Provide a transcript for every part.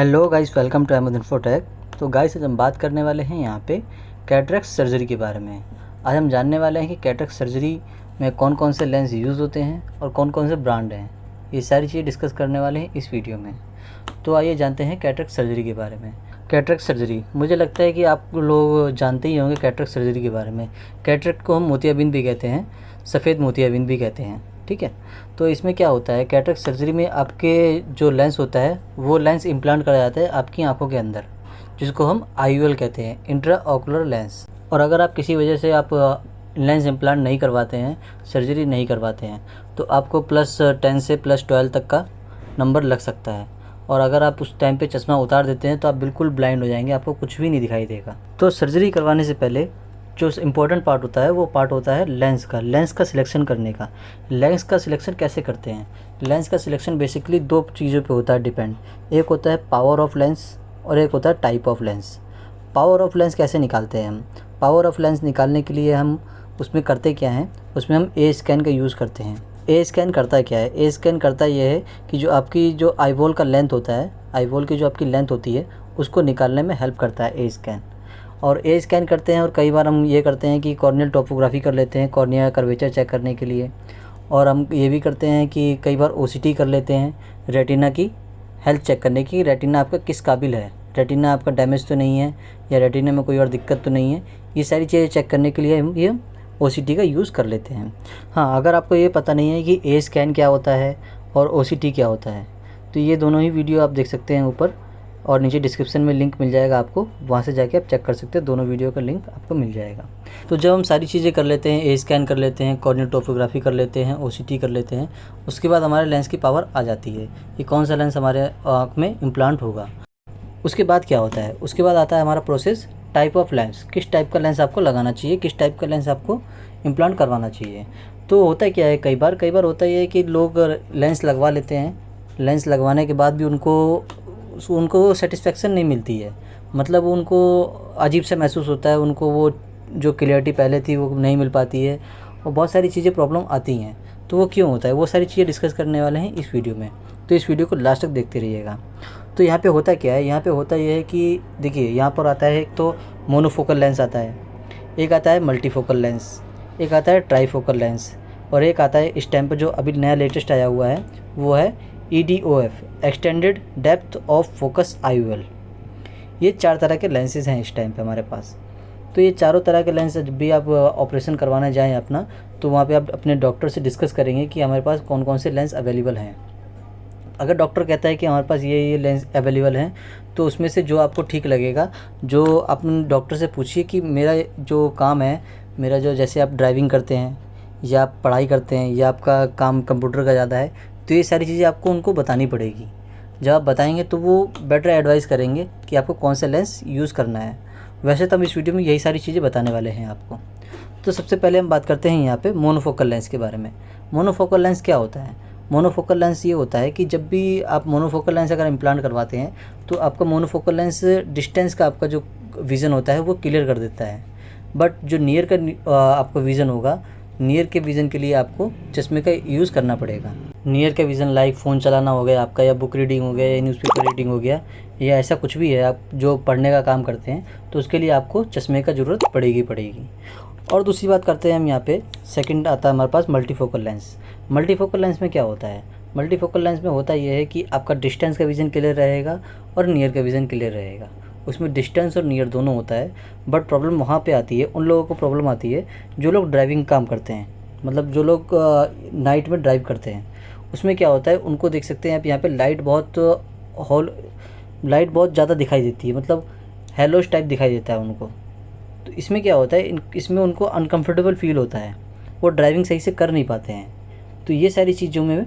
Hello guys, welcome to Ahmad Infotech. तो guys, आज हम बात करने वाले हैं यहाँ पे कैटरेक्ट सर्जरी के बारे में। आज हम जानने वाले हैं कि कैटरेक्ट सर्जरी में कौन कौन से लेंस यूज़ होते हैं और कौन कौन से ब्रांड हैं। ये सारी चीज़ें डिस्कस करने वाले हैं इस वीडियो में। तो आइए जानते हैं कैटरेक्ट सर्जरी के बारे में। कैटरेक्ट सर्जरी, मुझे लगता है कि आप लोग जानते ही होंगे कैटरेक्ट सर्जरी के बारे में। कैटरेक्ट को हम मोतियाबिंद भी कहते हैं, सफ़ेद मोतियाबिंद भी कहते हैं, ठीक है। तो इसमें क्या होता है, कैटरेक्ट सर्जरी में आपके जो लेंस होता है वो लेंस इम्प्लांट करा जाता है आपकी आंखों के अंदर, जिसको हम IOL कहते हैं, इंट्रा ऑकुलर लेंस। और अगर आप किसी वजह से आप लेंस इम्प्लांट नहीं करवाते हैं, सर्जरी नहीं करवाते हैं, तो आपको +10 से +12 तक का नंबर लग सकता है। और अगर आप उस टाइम पे चश्मा उतार देते हैं तो आप बिल्कुल ब्लाइंड हो जाएंगे, आपको कुछ भी नहीं दिखाई देगा। तो सर्जरी करवाने से पहले जो इम्पोर्टेंट पार्ट होता है वो पार्ट होता है लेंस का सिलेक्शन करने का। लेंस का सिलेक्शन कैसे करते हैं? लेंस का सिलेक्शन बेसिकली दो चीज़ों पे होता है डिपेंड। एक होता है पावर ऑफ लेंस और एक होता है type of lens. Power of lens कैसे निकालते हैं हम? पावर ऑफ लेंस निकालने के लिए हम उसमें करते क्या हैं, उसमें हम ए स्कैन का यूज़ करते हैं। ए स्कैन करता क्या है? ए स्कैन करता ये है कि जो आपकी जो आईबॉल का लेंथ होता है, आईबॉल की जो आपकी लेंथ होती है उसको निकालने में हेल्प करता है ए स्कैन। और ए स्कैन करते हैं, और कई बार हम ये करते हैं कि कॉर्नियल टोपोग्राफी कर लेते हैं कॉर्निया कर्वेचर चेक करने के लिए। और हम ये भी करते हैं कि कई बार OCT कर लेते हैं रेटिना की हेल्थ चेक करने की, रेटिना आपका किस काबिल है, रेटिना आपका डैमेज तो नहीं है या रेटिना में कोई और दिक्कत तो नहीं है। ये सारी चीज़ें चेक करने के लिए हम OCT का यूज़ कर लेते हैं। हाँ, अगर आपको ये पता नहीं है कि ए स्कैन क्या होता है और OCT क्या होता है, तो ये दोनों ही वीडियो आप देख सकते हैं ऊपर, और नीचे डिस्क्रिप्शन में लिंक मिल जाएगा आपको, वहाँ से जाके आप चेक कर सकते हैं, दोनों वीडियो का लिंक आपको मिल जाएगा। तो जब हम सारी चीज़ें कर लेते हैं, ए स्कैन कर लेते हैं, कॉर्नियल टोपोग्राफी कर लेते हैं, OCT कर लेते हैं, उसके बाद हमारे लेंस की पावर आ जाती है कि कौन सा लेंस हमारे आँख में इम्प्लांट होगा। उसके बाद क्या होता है? उसके बाद आता है हमारा प्रोसेस टाइप ऑफ लेंस। किस टाइप का लेंस आपको लगाना चाहिए, किस टाइप का लेंस आपको इम्प्लांट करवाना चाहिए। तो होता क्या है, कई बार होता ये है कि लोग लेंस लगवा लेते हैं, लेंस लगवाने के बाद भी उनको सेटिस्फेक्शन नहीं मिलती है, मतलब उनको अजीब सा महसूस होता है, उनको वो जो क्लियरिटी पहले थी वो नहीं मिल पाती है, और बहुत सारी चीज़ें प्रॉब्लम आती हैं। तो वो क्यों होता है, वो सारी चीज़ें डिस्कस करने वाले हैं इस वीडियो में, तो इस वीडियो को लास्ट तक देखते रहिएगा। तो यहाँ पे होता क्या है, यहाँ पे होता ये है कि देखिए, यहाँ पर आता है एक तो मोनोफोकल लेंस आता है, एक आता है मल्टीफोकल लेंस, एक आता है ट्राईफोकल लेंस, और एक आता है इस टाइम पर जो अभी नया लेटेस्ट आया हुआ है वो है EDOF, extended depth of focus IOL। ये 4 तरह के लेंसेज हैं इस टाइम पे हमारे पास। तो ये चारों तरह के लेंस जब भी आप ऑपरेशन करवाना जाएँ अपना, तो वहाँ पे आप अपने डॉक्टर से डिस्कस करेंगे कि हमारे पास कौन कौन से लेंस अवेलेबल हैं। अगर डॉक्टर कहता है कि हमारे पास ये लेंस अवेलेबल हैं, तो उसमें से जो आपको ठीक लगेगा, जो अपने डॉक्टर से पूछिए कि मेरा जो काम है, मेरा जो, जैसे आप ड्राइविंग करते हैं या आप पढ़ाई करते हैं या आपका काम कंप्यूटर का ज़्यादा है, तो ये सारी चीज़ें आपको उनको बतानी पड़ेगी। जब आप बताएंगे तो वो बेटर एडवाइस करेंगे कि आपको कौन सा लेंस यूज़ करना है। वैसे तो हम इस वीडियो में यही सारी चीज़ें बताने वाले हैं आपको। तो सबसे पहले हम बात करते हैं यहाँ पे मोनोफोकल लेंस के बारे में। मोनोफोकल लेंस क्या होता है? मोनोफोकल लेंस ये होता है कि जब भी आप मोनोफोकल लेंस अगर इम्प्लांट करवाते हैं, तो आपका मोनोफोकल लेंस डिस्टेंस का आपका जो विज़न होता है वो क्लियर कर देता है। बट जो नियर का आपका विज़न होगा, नियर के विज़न के लिए आपको चश्मे का यूज़ करना पड़ेगा। नियर का विज़न लाइक फ़ोन चलाना हो गया आपका, या बुक रीडिंग हो गया, या न्यूज़पेपर रीडिंग हो गया, या ऐसा कुछ भी है आप जो पढ़ने का काम करते हैं, तो उसके लिए आपको चश्मे का ज़रूरत पड़ेगी। और दूसरी बात करते हैं हम यहाँ पे, सेकंड आता है हमारे पास मल्टीफोकल लेंस। मल्टीफोकल लेंस में क्या होता है? मल्टीफोकल लेंस में होता ये है कि आपका डिस्टेंस का विज़न क्लियर रहेगा और नियर का विज़न क्लियर रहेगा। उसमें डिस्टेंस और नियर दोनों होता है। बट प्रॉब्लम वहाँ पे आती है, उन लोगों को प्रॉब्लम आती है जो लोग ड्राइविंग काम करते हैं, मतलब जो लोग नाइट में ड्राइव करते हैं। उसमें क्या होता है, उनको देख सकते हैं आप यहाँ पे लाइट बहुत ज़्यादा दिखाई देती है, मतलब हेलोस टाइप दिखाई देता है उनको। तो इसमें क्या होता है, इसमें उनको अनकम्फर्टेबल फील होता है, वो ड्राइविंग सही से कर नहीं पाते हैं। तो ये सारी चीज़ों में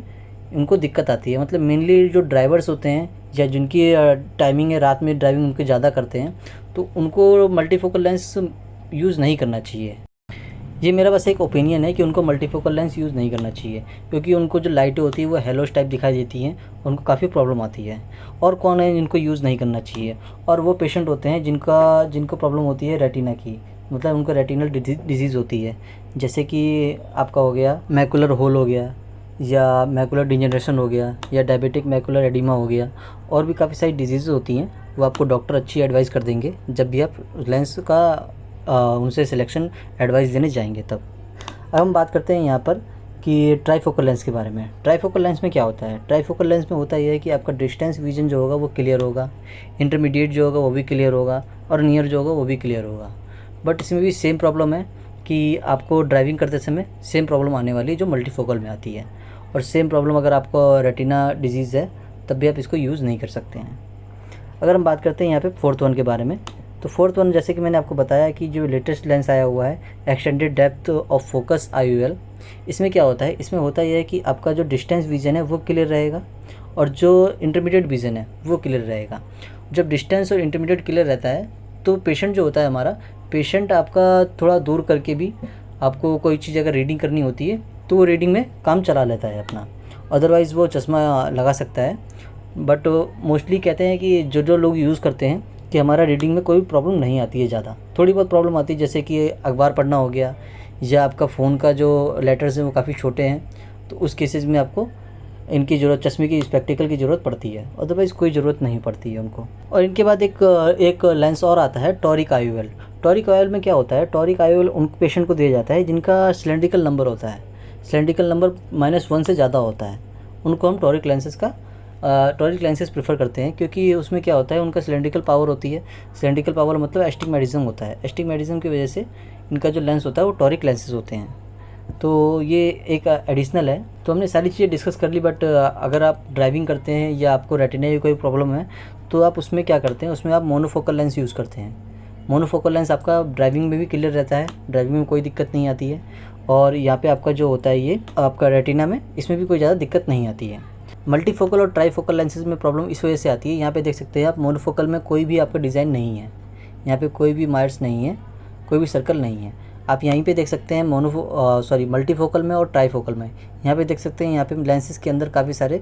उनको दिक्कत आती है। मतलब मेनली जो ड्राइवर्स होते हैं या जिनकी टाइमिंग है रात में ड्राइविंग उनके ज़्यादा करते हैं, तो उनको मल्टीफोकल लेंस यूज़ नहीं करना चाहिए। ये मेरा बस एक ओपिनियन है कि उनको मल्टीफोकल लेंस यूज़ नहीं करना चाहिए, क्योंकि उनको जो लाइटें होती है वो हेलोस टाइप दिखाई देती हैं, उनको काफ़ी प्रॉब्लम आती है। और कौन है जिनको यूज़ नहीं करना चाहिए? और वो पेशेंट होते हैं जिनको प्रॉब्लम होती है रेटिना की, मतलब उनको रेटिनल डिजीज़ होती है, जैसे कि आपका हो गया मैकुलर होल हो गया, या मैकुलर डिजेनरेशन हो गया या डायबिटिक मैकुलर एडिमा हो गया, और भी काफ़ी सारी डिजीज़ होती हैं, वो आपको डॉक्टर अच्छी एडवाइस कर देंगे जब भी आप लेंस का उनसे सिलेक्शन एडवाइस देने जाएंगे तब। अब हम बात करते हैं यहाँ पर कि ट्राईफोकल लेंस के बारे में। ट्राईफोकल लेंस में क्या होता है? ट्राईफोकल लेंस में होता यह है कि आपका डिस्टेंस विजन जो होगा वो क्लियर होगा, इंटरमीडिएट जो होगा वो भी क्लियर होगा, और नियर जो होगा वो भी क्लियर होगा। बट इसमें भी सेम प्रॉब्लम है कि आपको ड्राइविंग करते समय सेम प्रॉब्लम आने वाली है जो मल्टीफोकल में आती है, और सेम प्रॉब्लम अगर आपको रेटिना डिजीज़ है तब भी आप इसको यूज़ नहीं कर सकते हैं। अगर हम बात करते हैं यहाँ पे फोर्थ वन के बारे में, तो फोर्थ वन जैसे कि मैंने आपको बताया कि जो लेटेस्ट लेंस आया हुआ है extended depth of focus IOL, इसमें क्या होता है, इसमें होता यह है कि आपका जो डिस्टेंस विजन है वो क्लियर रहेगा और जो इंटरमीडिएट विजन है वो क्लियर रहेगा। जब डिस्टेंस और इंटरमीडिएट क्लियर रहता है तो पेशेंट जो होता है हमारा, पेशेंट आपका थोड़ा दूर करके भी आपको कोई चीज़ अगर रीडिंग करनी होती है तो वो रीडिंग में काम चला लेता है अपना, अदरवाइज़ वो चश्मा लगा सकता है। बट मोस्टली कहते हैं कि जो लोग यूज़ करते हैं कि हमारा रीडिंग में कोई प्रॉब्लम नहीं आती है ज़्यादा, थोड़ी बहुत प्रॉब्लम आती है जैसे कि अखबार पढ़ना हो गया, या आपका फ़ोन का जो लेटर्स हैं वो काफ़ी छोटे हैं, तो उस केसेस में आपको इनकी ज़रूरत, चश्मे की, स्पेक्टिकल की ज़रूरत पड़ती है, अदरवाइज़ कोई ज़रूरत नहीं पड़ती है उनको। और इनके बाद एक लेंस और आता है टॉरिक IOL। टॉरिक IOL में क्या होता है, टॉरिक IOL उन पेशेंट को दिया जाता है जिनका सिलेंड्रिकल नंबर होता है, सिलेंड्रिकल नंबर -1 से ज़्यादा होता है, उनको हम टॉरिक लेंसेज प्रेफर करते हैं, क्योंकि उसमें क्या होता है, उनका सिलेंड्रिकल पावर होती है। सिलेंड्रिकल पावर मतलब एस्टिग्मेटिज्म होता है, एस्टिग्मेटिज्म की वजह से इनका जो लेंस होता है वो टॉरिक लेंसेज होते हैं। तो ये एक एडिशनल है। तो हमने सारी चीज़ें डिस्कस कर ली, बट अगर आप ड्राइविंग करते हैं या आपको रेटिना की कोई प्रॉब्लम है तो आप उसमें क्या करते हैं, उसमें आप मोनोफोकल लेंस यूज़ करते हैं। मोनोफोकल लेंस आपका ड्राइविंग में भी क्लियर रहता है, ड्राइविंग में कोई दिक्कत नहीं आती है, और यहाँ पे आपका जो होता है ये आपका रेटिना में, इसमें भी कोई ज़्यादा दिक्कत नहीं आती है। मल्टीफोकल और ट्राईफोकल लेंसेज में प्रॉब्लम इस वजह से आती है, यहाँ पे देख सकते हैं आप, मोनोफोकल में कोई भी आपका डिज़ाइन नहीं है, यहाँ पे कोई भी मार्क्स नहीं है, कोई भी सर्कल नहीं है। आप यहीं पे देख सकते हैं मल्टीफोकल में और ट्राईफोकल में, यहाँ पे देख सकते हैं, यहाँ पे लेंसेज के अंदर काफ़ी सारे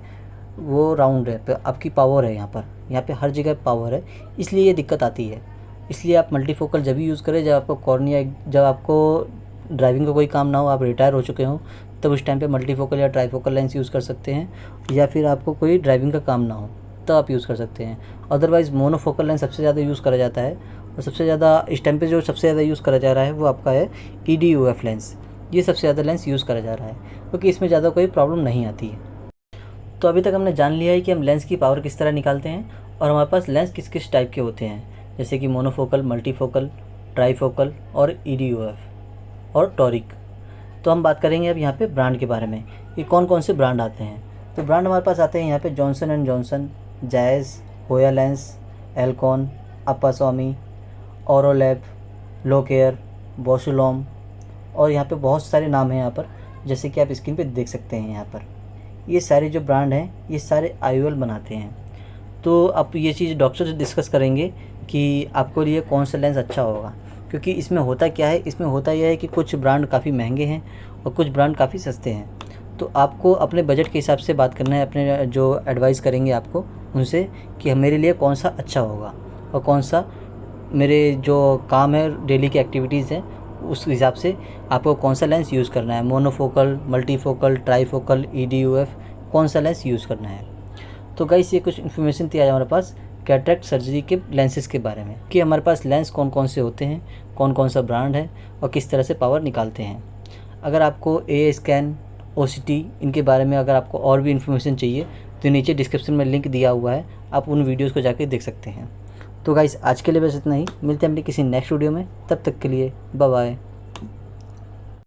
वो राउंड है, तो आपकी पावर है यहाँ पे हर जगह पावर है, इसलिए ये दिक्कत आती है। इसलिए आप मल्टीफोकल जब भी यूज़ करें जब आपको कॉर्निया, जब आपको ड्राइविंग का कोई काम ना हो, आप रिटायर हो चुके हों, तब उस टाइम पे मल्टीफोकल या ट्राईफोकल लेंस यूज़ कर सकते हैं, या फिर आपको कोई ड्राइविंग का काम ना हो तब आप यूज़ कर सकते हैं। अदरवाइज़ मोनोफोकल लेंस सबसे ज़्यादा यूज़ करा जाता है, और सबसे ज़्यादा इस टाइम पे जो सबसे ज़्यादा यूज़ करा जा रहा है वो आपका है EDOF लेंस। ये सबसे ज़्यादा लेंस यूज़ करा जा रहा है क्योंकि इसमें ज़्यादा कोई प्रॉब्लम नहीं आती है। तो अभी तक हमने जान लिया है कि हम लेंस की पावर किस तरह निकालते हैं, और हमारे पास लेंस किस किस टाइप के होते हैं, जैसे कि मोनोफोकल, मल्टीफोकल, ट्राईफोकल और EDOF और टॉरिक। तो हम बात करेंगे अब यहाँ पे ब्रांड के बारे में कि कौन कौन से ब्रांड आते हैं। तो ब्रांड हमारे पास आते हैं यहाँ पे जॉनसन एंड जॉनसन, जायज़, होया लेंस, एल्कॉन, अपासोमी, ओरोलैब, लोकेयर, बॉशुलॉम, और यहाँ पे बहुत सारे नाम हैं यहाँ पर, जैसे कि आप स्क्रीन पे देख सकते हैं। यहाँ पर ये सारे जो ब्रांड हैं ये सारे IOL बनाते हैं। तो आप ये चीज़ डॉक्टर से डिस्कस करेंगे कि आपको लिए कौन सा लेंस अच्छा होगा, क्योंकि इसमें होता क्या है, इसमें होता यह है कि कुछ ब्रांड काफ़ी महंगे हैं और कुछ ब्रांड काफ़ी सस्ते हैं। तो आपको अपने बजट के हिसाब से बात करना है, अपने जो एडवाइस करेंगे आपको उनसे कि मेरे लिए कौन सा अच्छा होगा और कौन सा मेरे जो काम है, डेली की एक्टिविटीज़ हैं, उस हिसाब से आपको कौन सा लेंस यूज़ करना है, मोनोफोकल, मल्टीफोकल, ट्राईफोकल, EDOF, कौन सा लेंस यूज़ करना है। तो गाइस ये कुछ इन्फॉर्मेशन थी आज हमारे पास कैटरेक्ट सर्जरी के लेंसेज के बारे में, कि हमारे पास लेंस कौन कौन से होते हैं, कौन कौन सा ब्रांड है और किस तरह से पावर निकालते हैं। अगर आपको AA स्कैन, OCT इनके बारे में अगर आपको और भी इन्फॉर्मेशन चाहिए तो नीचे डिस्क्रिप्शन में लिंक दिया हुआ है, आप उन वीडियोज़ को जाके देख सकते हैं। तो गाइस आज के लिए बस इतना ही, मिलते हैं अपनी किसी नेक्स्ट वीडियो में, तब तक के लिए बाय बाय।